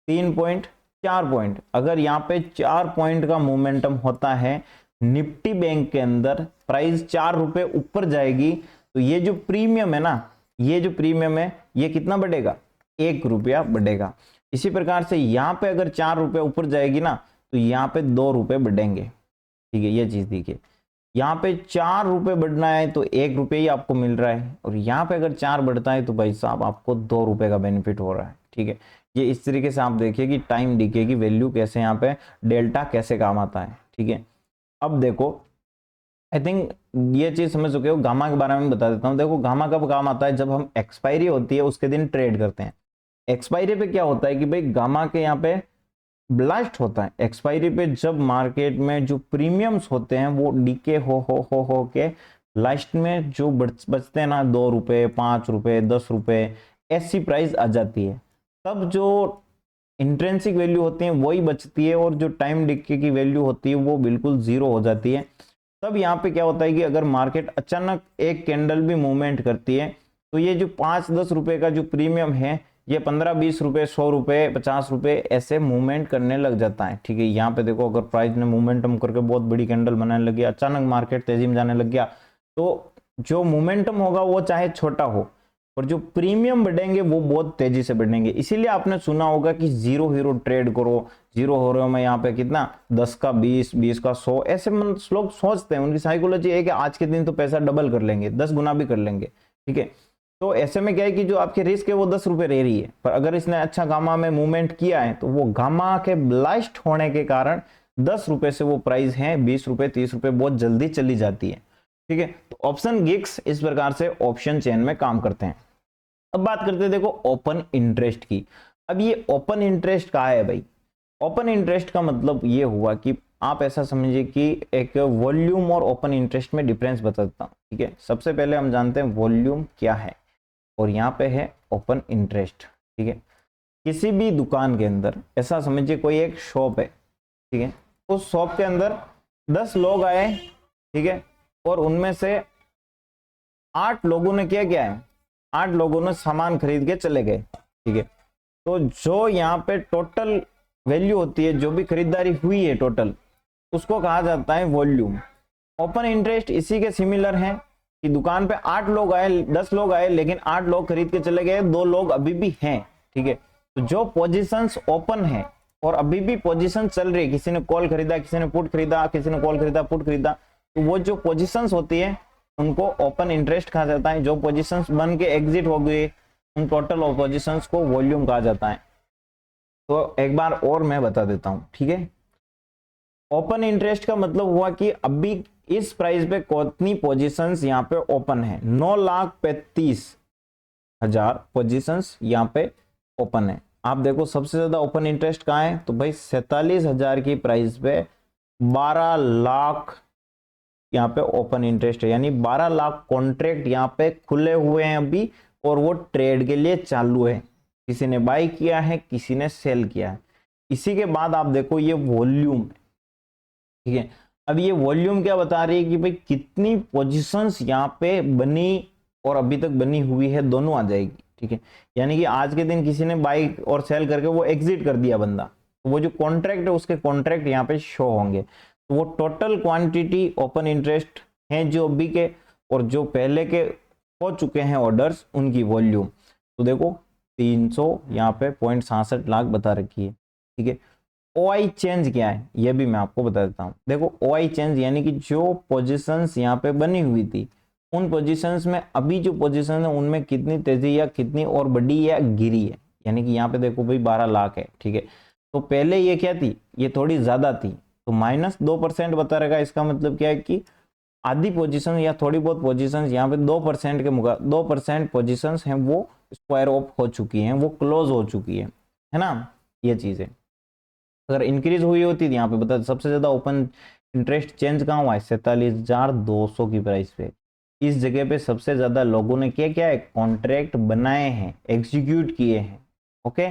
A: 3 पॉइंट, 4 पॉइंट, अगर यहाँ पे 4 पॉइंट का मोमेंटम होता है निफ्टी बैंक के अंदर, प्राइस 4 रुपए ऊपर जाएगी तो ये जो प्रीमियम है ना, ये जो प्रीमियम है ये कितना बढ़ेगा, 1 रुपया बढ़ेगा। इसी प्रकार से यहाँ पे अगर 4 रुपए ऊपर जाएगी ना तो यहाँ पे 2 रुपए बढ़ेंगे, ठीक है। ये चीज देखिए, यहाँ पे 4 रुपए बढ़ना है तो 1 रुपये ही आपको मिल रहा है, और यहाँ पे अगर 4 बढ़ता है तो भाई साहब आपको 2 रुपए का बेनिफिट हो रहा है, ठीक है। ये इस तरीके से आप देखिए कि टाइम डीके की वैल्यू कैसे, यहाँ पे डेल्टा कैसे काम आता है, ठीक है। अब देखो आई थिंक ये चीज समझ चुके हो। गामा के बारे में बता देता हूँ। देखो गामा कब काम आता है, जब हम एक्सपायरी होती है उसके दिन ट्रेड करते हैं। एक्सपायरी पे क्या होता है कि भाई गामा के यहाँ पे ब्लास्ट होता है एक्सपायरी पे, जब मार्केट में जो प्रीमियम्स होते हैं वो डीके हो के लास्ट में जो बचते हैं ना 2 रुपए, 5 रुपए, 10 रुपए, ऐसी प्राइस आ जाती है, तब जो इंट्रेंसिक वैल्यू होती है वही बचती है और जो टाइम डिके की वैल्यू होती है वो बिल्कुल जीरो हो जाती है। तब यहाँ पे क्या होता है कि अगर मार्केट अचानक एक कैंडल भी मूवमेंट करती है तो ये जो 5-10 रुपए का जो प्रीमियम है ये 15-20 रुपए, 100 रुपए, 50 रुपए ऐसे मूवमेंट करने लग जाता है। ठीक है, यहाँ पे देखो अगर प्राइस ने मोमेंटम करके बहुत बड़ी कैंडल बनाने लगी, अचानक मार्केट तेजी में जाने लग गया, तो जो मोमेंटम होगा वो चाहे छोटा हो और जो प्रीमियम बढ़ेंगे वो बहुत तेजी से बढ़ेंगे। इसीलिए आपने सुना होगा कि जीरो हीरो ट्रेड करो, जीरो हीरो में यहाँ पे कितना 10 का 20, 20 का 100, ऐसे लोग सोचते हैं, उनकी साइकोलॉजी है कि आज के दिन तो पैसा डबल कर लेंगे, 10 गुना भी कर लेंगे। ठीक है, तो ऐसे में क्या है कि जो आपकी रिस्क है वो 10 रुपए रह रही है, पर अगर इसने अच्छा गामा में मूवमेंट किया है तो वो गामा के ब्लास्ट होने के कारण 10 रुपए से वो प्राइस है 20 रुपए, 30 रुपए बहुत जल्दी चली जाती है। ठीक है, तो ऑप्शन गिक्स इस प्रकार से ऑप्शन चेन में काम करते हैं। अब बात करते हैं देखो ओपन इंटरेस्ट की। अब ये ओपन इंटरेस्ट कहा है भाई? ओपन इंटरेस्ट का मतलब ये हुआ कि आप ऐसा समझिए कि एक वॉल्यूम और ओपन इंटरेस्ट में डिफरेंस बताता हूं। ठीक है, सबसे पहले हम जानते हैं वॉल्यूम क्या है और यहाँ पे है ओपन इंटरेस्ट। ठीक है, किसी भी दुकान के अंदर ऐसा समझिए कोई एक शॉप है, ठीक है, उस शॉप के अंदर 10 लोग आए, ठीक है, और उनमें से 8 लोगों ने क्या है, 8 लोगों ने सामान खरीद के चले गए। ठीक है, तो जो यहाँ पे टोटल वैल्यू होती है, जो भी खरीदारी हुई है टोटल, उसको कहा जाता है वॉल्यूम। ओपन इंटरेस्ट इसी के सिमिलर है कि दुकान पे 8 लोग आए, 10 लोग आए, लेकिन 8 लोग खरीद के चले गए, 2 लोग अभी भी हैं। ठीक है, तो जो पोजीशंस ओपन है और अभी भी पोजीशन चल रही है, किसी ने कॉल खरीदा, किसी ने पुट खरीदा, किसी ने कॉल खरीदा, पुट खरीदा, तो वो जो पोजीशंस होती है उनको ओपन इंटरेस्ट कहा जाता है। जो पोजीशंस बन के एग्जिट हो गई उन टोटल पोजीशंस को वॉल्यूम कहा जाता है। तो एक बार और मैं बता देता हूं। ठीक है, ओपन इंटरेस्ट का मतलब हुआ कि अभी इस प्राइस पे कितनी पोजीशंस यहाँ पे ओपन है, 9,35,000 पोजीशंस यहाँ पे ओपन है। आप देखो सबसे ज्यादा ओपन इंटरेस्ट कहाँ है, तो भाई 47,000 की प्राइस पे 12 लाख यहाँ पे ओपन इंटरेस्ट है, यानी 12 लाख कॉन्ट्रैक्ट यहाँ पे खुले हुए हैं अभी और वो ट्रेड के लिए चालू है। किसी ने बाय किया है, किसी ने सेल किया है। इसी के बाद आप देखो ये वॉल्यूम है। ठीक है, अब ये वॉल्यूम क्या बता रही है कि भाई कितनी पोजीशंस यहाँ पे बनी और अभी तक बनी हुई है, दोनों आ जाएगी। ठीक है, यानी कि आज के दिन किसी ने बाय और सेल करके वो एग्जिट कर दिया बंदा, तो वो जो कॉन्ट्रैक्ट है उसके कॉन्ट्रैक्ट यहाँ पे शो होंगे। तो वो टोटल क्वांटिटी ओपन इंटरेस्ट है जो अभी के और जो पहले के हो चुके हैं ऑर्डर्स, उनकी वॉल्यूम। तो देखो 300 यहाँ पे 0.66 लाख बता रखी है। ठीक है, ओआई चेंज क्या है ये भी मैं आपको बता देता हूँ। देखो ओआई चेंज यानी कि जो पोजीशंस यहाँ पे बनी हुई थी उन पोजीशंस में अभी जो पोजीशन है उनमें कितनी तेजी या कितनी और बढ़ी या गिरी है। यानी कि यहाँ पे देखो भाई 12 लाख है। ठीक है, तो पहले ये क्या थी, ये थोड़ी ज्यादा थी, तो -2% बता रहेगा। इसका मतलब क्या है कि आधी पोजीशन या थोड़ी बहुत पोजीशन यहाँ पे 2% के मुकाबले 2% पोजीशन हैं वो स्क्वायर ऑफ हो चुकी हैं, वो क्लोज हो चुकी है ना, ये चीज है। अगर इंक्रीज हुई होती तो यहाँ पे बता, सबसे ज्यादा ओपन इंटरेस्ट चेंज कहाँ हुआ है, 47,200 की प्राइस पे। इस जगह पे सबसे ज्यादा लोगों ने क्या है, कॉन्ट्रैक्ट बनाए हैं, एग्जीक्यूट किए हैं। ओके,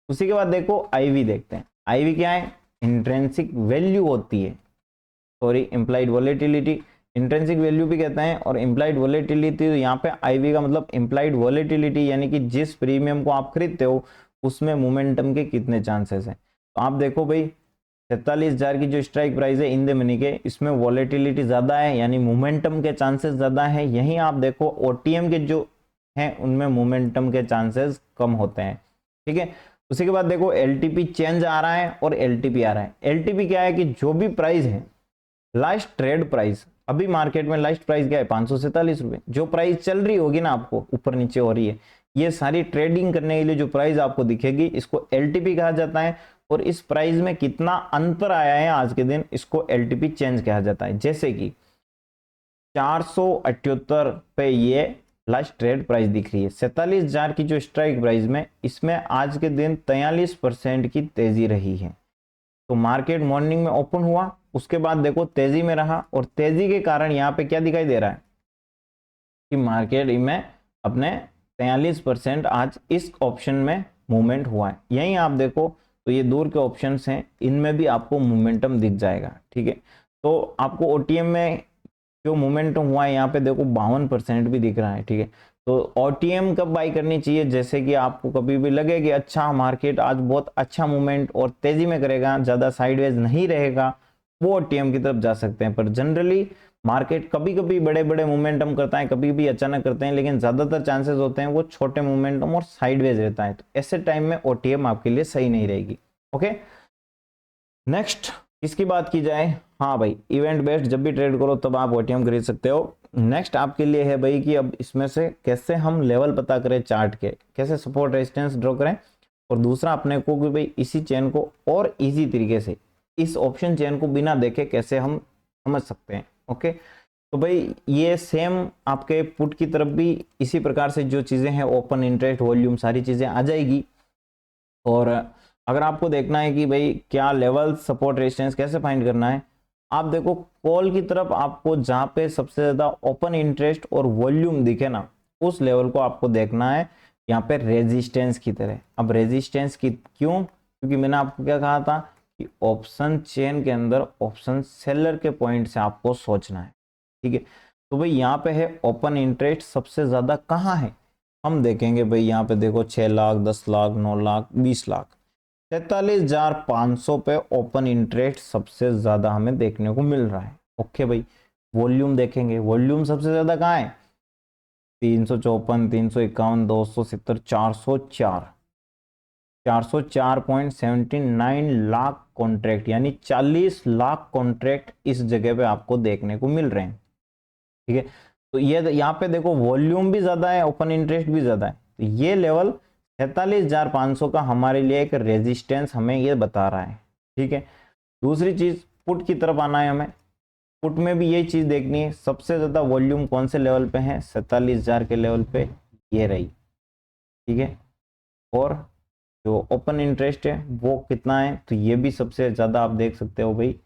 A: उसी के बाद देखो आईवी देखते हैं। आईवी क्या है, इंट्रेंसिक वैल्यू होती है, sorry implied volatility, intrinsic value भी कहते हैं और इंप्लाइड वॉलेटिलिटी। तो यहाँ पे आईवी का मतलब इंप्लाइड वॉलेटिलिटी, यानी कि जिस प्रीमियम को आप खरीदते हो उसमें मोमेंटम के कितने चांसेस हैं। तो आप देखो भाई 47,000 की जो स्ट्राइक प्राइस है इन द मनी के, इसमें वॉलेटिलिटी ज्यादा है, यानी मोमेंटम के चांसेस ज्यादा है। यहीं आप देखो ओटीएम के जो हैं उनमें मोमेंटम के चांसेस कम होते हैं। ठीक है, उसी के बाद देखो एलटीपी चेंज आ रहा है और एलटीपी आ रहा है। एलटीपी क्या है कि जो भी प्राइस है, लास्ट ट्रेड प्राइस, अभी मार्केट में लास्ट प्राइस क्या है 547 रुपए, जो प्राइस चल रही होगी ना आपको ऊपर नीचे हो रही है, ये सारी ट्रेडिंग करने के लिए जो प्राइस आपको दिखेगी इसको एलटीपी कहा जाता है। और इस प्राइस में कितना अंतर आया है आज के दिन, इसको एलटीपी चेंज कहा जाता है। जैसे कि 478 पे ये लास्ट ट्रेड प्राइस दिख रही है, 47,000 की जो स्ट्राइक प्राइस में, इसमें आज के दिन 43% की तेजी रही है। तो मार्केट मॉर्निंग में ओपन हुआ, उसके बाद देखो तेजी में रहा, और तेजी के कारण यहाँ पे क्या दिखाई दे रहा है कि मार्केट में अपने 43% आज इस ऑप्शन में मूवमेंट हुआ है। यहीं आप देखो तो ये दूर के ऑप्शंस हैं, इनमें भी आपको मोमेंटम दिख जाएगा। ठीक है, तो आपको ओटीएम में जो मोमेंटम हुआ है यहाँ पे देखो 52% भी दिख रहा है। ठीक है, तो ओटीएम कब बाई करनी चाहिए, जैसे कि आपको कभी भी लगे कि अच्छा मार्केट आज बहुत अच्छा मूवमेंट और तेजी में करेगा, ज्यादा साइडवेज नहीं रहेगा, वो ओटीएम की तरफ जा सकते हैं। पर जनरली मार्केट कभी कभी बड़े बड़े मोमेंटम करता है, कभी भी अचानक करते हैं, लेकिन ज्यादातर चांसेस होते हैं वो छोटे मोमेंटम और साइडवेज रहता है। तो ऐसे टाइम में ओटीएम आपके लिए सही नहीं रहेगी। ओके, नेक्स्ट इसकी बात की जाए, हाँ भाई इवेंट बेस्ड जब भी ट्रेड करो तब आप ओटीएम खरीद सकते हो। नेक्स्ट आपके लिए है भाई कि अब इसमें से कैसे हम लेवल पता करें चार्ट के, कैसे सपोर्ट रेजिस्टेंस ड्रॉ करें, और दूसरा अपने को कि भाई इसी चेन को और इजी तरीके से, इस ऑप्शन चेन को बिना देखे कैसे हम समझ सकते हैं। ओके, तो भाई ये सेम आपके पुट की तरफ भी इसी प्रकार से जो चीजें हैं, ओपन इंटरेस्ट वॉल्यूम सारी चीजें आ जाएगी। और अगर आपको देखना है कि भाई क्या लेवल सपोर्ट रेजिस्टेंस कैसे फाइंड करना है, आप देखो कॉल की तरफ आपको जहां पे सबसे ज्यादा ओपन इंटरेस्ट और वॉल्यूम दिखे ना, उस लेवल को आपको देखना है यहाँ पे रेजिस्टेंस की तरह। अब रेजिस्टेंस की क्यों, क्योंकि मैंने आपको क्या कहा था कि ऑप्शन चेन के अंदर ऑप्शन सेलर के पॉइंट से आपको सोचना है। ठीक है, तो भाई यहाँ पे है ओपन इंटरेस्ट सबसे ज्यादा कहाँ है, हम देखेंगे भाई यहाँ पे देखो 6 लाख 10 लाख 9 लाख 20 लाख 43,500 पे ओपन इंटरेस्ट सबसे ज्यादा हमें देखने को मिल रहा है। ओके भाई, वॉल्यूम देखेंगे, वॉल्यूम सबसे ज्यादा कहाँ है, 354 351 270 404 404.79 लाख कॉन्ट्रैक्ट, यानी 40 लाख कॉन्ट्रैक्ट इस जगह पे आपको देखने को मिल रहे हैं। ठीक है, तो ये यहाँ पे देखो वॉल्यूम भी ज्यादा है, ओपन इंटरेस्ट भी ज्यादा है, तो ये लेवल 43,500 का हमारे लिए एक रेजिस्टेंस हमें ये बता रहा है। ठीक है, दूसरी चीज पुट की तरफ आना है हमें, पुट में भी यही चीज देखनी है, सबसे ज्यादा वॉल्यूम कौन से लेवल पे है, 47,000 के लेवल पे ये रही। ठीक है, और जो ओपन इंटरेस्ट है वो कितना है, तो ये भी सबसे ज्यादा आप देख सकते हो भाई,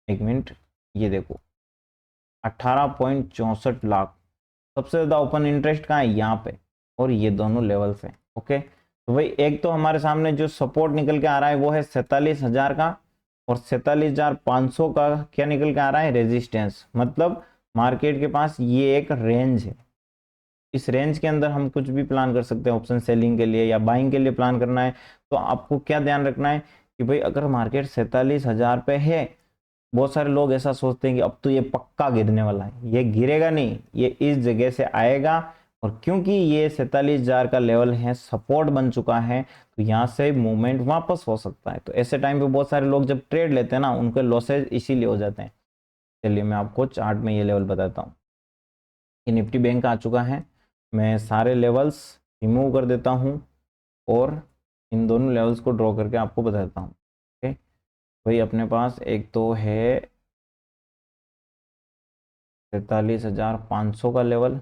A: एक मिनट, ये देखो 18.64 लाख, सबसे ज्यादा ओपन इंटरेस्ट कहाँ है, यहाँ पे, और ये दोनों लेवल्स हैं। ओके, तो भाई एक तो हमारे सामने जो सपोर्ट निकल के आ रहा है वो है 47,000 का, और 47,500 का क्या निकल के आ रहा है, रेजिस्टेंस। मतलब मार्केट के पास ये एक रेंज है, इस रेंज के अंदर हम कुछ भी प्लान कर सकते हैं, ऑप्शन सेलिंग के लिए या बाइंग के लिए प्लान करना है। तो आपको क्या ध्यान रखना है कि भाई अगर मार्केट 47,000 पे है, बहुत सारे लोग ऐसा सोचते हैं कि अब तो ये पक्का गिरने वाला है, ये गिरेगा नहीं, ये इस जगह से आएगा, और क्योंकि ये 47,000 का लेवल है, सपोर्ट बन चुका है, तो यहाँ से मूवमेंट वापस हो सकता है। तो ऐसे टाइम पे बहुत सारे लोग जब ट्रेड लेते हैं ना, उनके लॉसेज इसीलिए हो जाते हैं। चलिए मैं आपको चार्ट में ये लेवल बताता हूँ कि निफ्टी बैंक आ चुका है, मैं सारे लेवल्स रिमूव कर देता हूँ और इन दोनों लेवल्स को ड्रॉ करके आपको बता देता हूँ। ओके भाई, अपने पास एक तो है 43,500 का लेवल,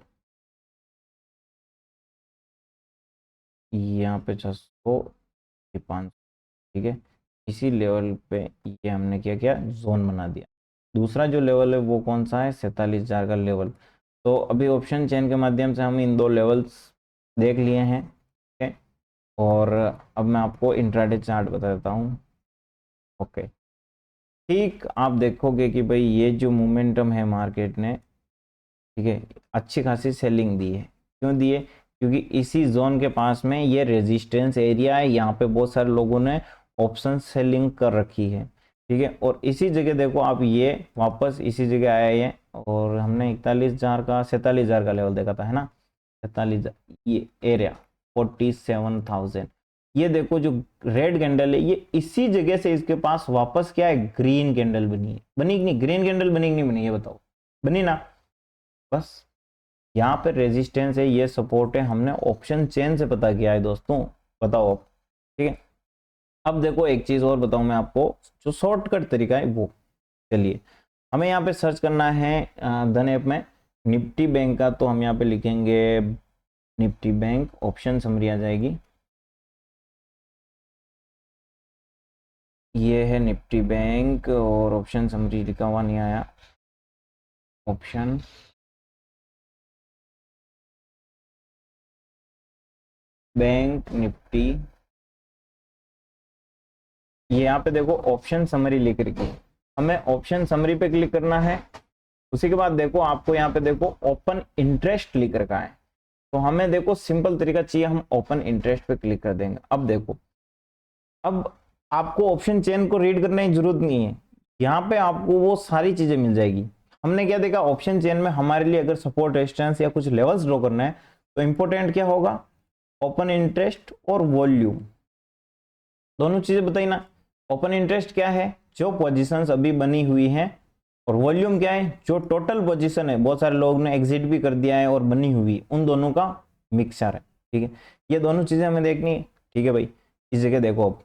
A: यहाँ पे 600 500। ठीक है, इसी लेवल पे ये हमने क्या किया, जोन बना दिया। दूसरा जो लेवल है वो कौन सा है, 47,000 का लेवल। तो अभी ऑप्शन चेन के माध्यम से हम इन दो लेवल्स देख लिए हैं। ठीक है, और अब मैं आपको इंट्राडे चार्ट बता देता हूँ। ओके, ठीक, आप देखोगे कि भाई ये जो मोमेंटम है मार्केट ने, ठीक है, अच्छी खासी सेलिंग दी है। क्यों दी है, क्योंकि इसी जोन के पास में ये रेजिस्टेंस एरिया है, यहाँ पे बहुत सारे लोगों ने ऑप्शन सेलिंग कर रखी है। ठीक है, और इसी जगह देखो आप, ये वापस इसी जगह आया है, और हमने 41,000 का 47,000 का लेवल देखा था, है ना, 47,000 ये एरिया 47,000, ये देखो जो रेड कैंडल है, ये इसी जगह से इसके पास वापस क्या है, ग्रीन कैंडल बनी है। बनी कि नहीं, ग्रीन कैंडल बनी कि नहीं बनी, ये बताओ, बनी ना। बस यहाँ पे रेजिस्टेंस है, ये सपोर्ट है, हमने ऑप्शन चेन से पता किया है दोस्तों, बताओ अब। ठीक है, अब देखो एक चीज और बताऊं मैं आपको, जो शॉर्टकट तरीका है वो, चलिए हमें यहाँ पे सर्च करना है धन ऐप में निफ्टी बैंक का, तो हम यहाँ पे लिखेंगे निफ्टी बैंक, ऑप्शन समरी आ जाएगी। ये है निफ्टी बैंक और ऑप्शन समरी लिखा हुआ नहीं आया, ऑप्शन बैंक निफ्टी, ये यहाँ पे देखो ऑप्शन समरी लिख रखी है, हमें ऑप्शन समरी पे क्लिक करना है। उसी के बाद देखो आपको यहाँ पे देखो ओपन इंटरेस्ट लिख रखा है, तो हमें देखो सिंपल तरीका चाहिए, हम ओपन इंटरेस्ट पे क्लिक कर देंगे। अब देखो, अब आपको ऑप्शन चेन को रीड करने की जरूरत नहीं है, यहाँ पे आपको वो सारी चीजें मिल जाएगी। हमने क्या देखा, ऑप्शन चेन में हमारे लिए अगर सपोर्ट रेजिस्टेंस या कुछ लेवल्स ड्रॉ करना है तो इंपॉर्टेंट क्या होगा, ओपन इंटरेस्ट और वॉल्यूम, दोनों चीजें बताई ना। ओपन इंटरेस्ट क्या है, जो पोजीशंस अभी बनी हुई हैं, और वॉल्यूम क्या है, जो टोटल पोजीशन है, बहुत सारे लोग ने एग्जिट भी कर दिया है और बनी हुई, उन दोनों का मिक्सचर है। ठीक है, ये दोनों चीजें हमें देखनी है। ठीक है भाई, इस जगह देखो, अब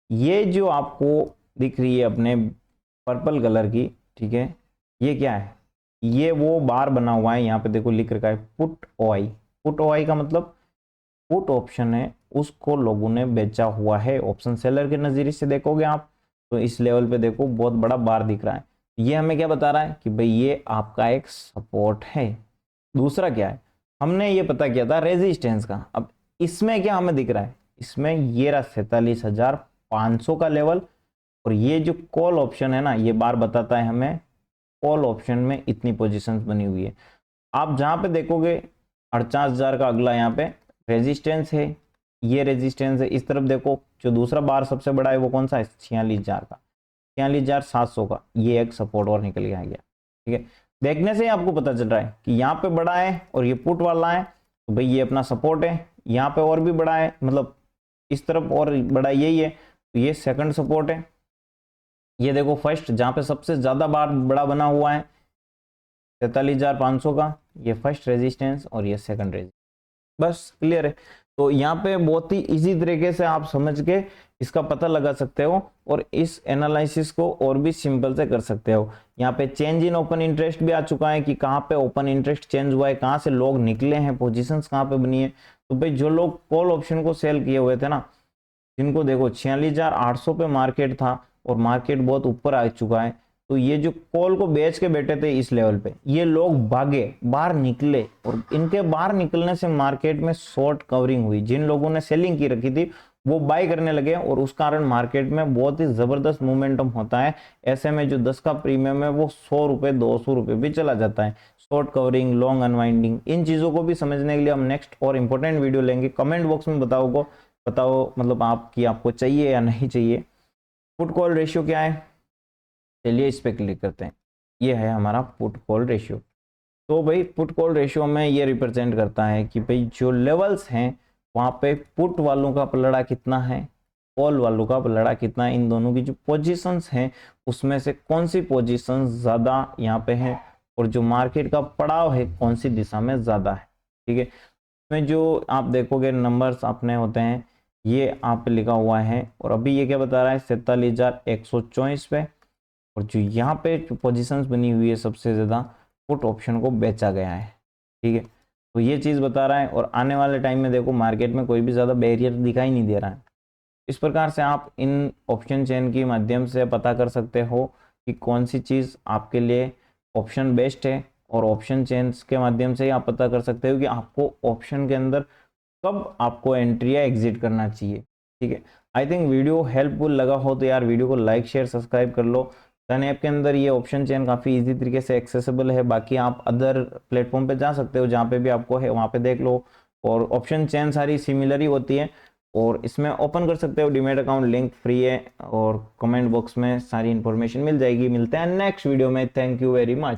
A: ये जो आपको दिख रही है अपने पर्पल कलर की, ठीक है, ये क्या है, ये वो बार बना हुआ है, यहाँ पे देखो लिख रखा है पुट ओआई। पुट ओआई का मतलब पुट ऑप्शन है, उसको लोगों ने बेचा हुआ है। ऑप्शन सेलर के नजरिए से देखोगे आप तो इस लेवल पे देखो बहुत बड़ा बार दिख रहा है, ये हमें क्या बता रहा है कि भाई ये आपका एक सपोर्ट है। दूसरा क्या है, हमने ये पता किया था रेजिस्टेंस का, अब इसमें क्या हमें दिख रहा है, इसमें ये रहा 47,500 का लेवल, और ये जो कॉल ऑप्शन है ना, ये बार बताता है हमें कॉल ऑप्शन में इतनी पोजीशंस बनी हुई है। आप जहां पे देखोगे 48,000 का अगला यहाँ पे रेजिस्टेंस है, ये रेजिस्टेंस है। इस तरफ देखो जो दूसरा बार सबसे बड़ा है वो कौन सा है, 46,000 का, 46,700 का, ये एक सपोर्ट और निकल के आ गया। ठीक है, देखने से ही आपको पता चल रहा है कि यहाँ पे बड़ा है और ये पुट वाला है, तो भाई ये अपना सपोर्ट है। यहाँ पे और भी बड़ा है, मतलब इस तरफ और बड़ा यही है, तो ये सेकंड सपोर्ट है। ये देखो फर्स्ट, जहां पे सबसे ज्यादा बार बड़ा बना हुआ है 43,500 का, ये फर्स्ट रेजिस्टेंस और ये सेकंड रेजिस्टेंस। बस क्लियर है। तो यहाँ पे बहुत ही इजी तरीके से आप समझ के इसका पता लगा सकते हो और इस एनालिसिस को और भी सिंपल से कर सकते हो। यहाँ पे चेंज इन ओपन इंटरेस्ट भी आ चुका है कि कहाँ पे ओपन इंटरेस्ट चेंज हुआ है, कहाँ से लोग निकले हैं, पोजीशंस कहाँ पे बनी है। तो भाई जो लोग कॉल ऑप्शन को सेल किए हुए थे ना, जिनको देखो 46,800 पे मार्केट था और मार्केट बहुत ऊपर आ चुका है, तो ये जो कॉल को बेच के बैठे थे इस लेवल पे, ये लोग भागे, बाहर निकले, और इनके बाहर निकलने से मार्केट में शॉर्ट कवरिंग हुई। जिन लोगों ने सेलिंग की रखी थी वो बाय करने लगे और उस कारण मार्केट में बहुत ही जबरदस्त मोमेंटम होता है। ऐसे में जो 10 का प्रीमियम है वो 100 रुपए 200 रुपए भी चला जाता है। शॉर्ट कवरिंग, लॉन्ग अनवाइंडिंग, इन चीजों को भी समझने के लिए हम नेक्स्ट और इंपॉर्टेंट वीडियो लेंगे। कमेंट बॉक्स में बताओ मतलब आपको चाहिए या नहीं चाहिए। पुट कॉल रेशियो क्या है, चलिए इस पे क्लिक करते हैं। ये है हमारा पुट कॉल रेशियो। तो भाई पुट कॉल रेशियो में ये रिप्रेजेंट करता है कि भाई जो लेवल्स हैं वहां पे पुट वालों का पलड़ा कितना है, कॉल वालों का पलड़ा कितना है, इन दोनों की जो पोजीशंस हैं उसमें से कौन सी पोजीशन ज्यादा यहाँ पे है, और जो मार्केट का पड़ाव है कौन सी दिशा में ज्यादा है। ठीक है, इसमें जो आप देखोगे नंबर्स अपने होते हैं, ये आप पे लिखा हुआ है, और अभी ये क्या बता रहा है 47,124 पे, और जो यहाँ पे पोजीशंस बनी हुई है सबसे ज़्यादा पुट ऑप्शन को बेचा गया है। ठीक है, तो ये चीज़ बता रहा है, और आने वाले टाइम में देखो मार्केट में कोई भी ज़्यादा बैरियर दिखाई नहीं दे रहा है। इस प्रकार से आप इन ऑप्शन चेन के माध्यम से पता कर सकते हो कि कौन सी चीज़ आपके लिए ऑप्शन बेस्ट है, और ऑप्शन चेन्स के माध्यम से ही आप पता कर सकते हो कि आपको ऑप्शन के अंदर कब आपको एंट्री या एग्जिट करना चाहिए। ठीक है, आई थिंक वीडियो हेल्पफुल लगा हो तो यार वीडियो को लाइक शेयर सब्सक्राइब कर लो। डन ऐप के अंदर ये ऑप्शन चेन काफ़ी इजी तरीके से एक्सेसिबल है। बाकी आप अदर प्लेटफॉर्म पे जा सकते हो, जहाँ पे भी आपको है वहाँ पे देख लो, और ऑप्शन चेन सारी सिमिलर ही होती है, और इसमें ओपन कर सकते हो डीमैट अकाउंट, लिंक फ्री है, और कमेंट बॉक्स में सारी इन्फॉर्मेशन मिल जाएगी। मिलते हैं नेक्स्ट वीडियो में, थैंक यू वेरी मच।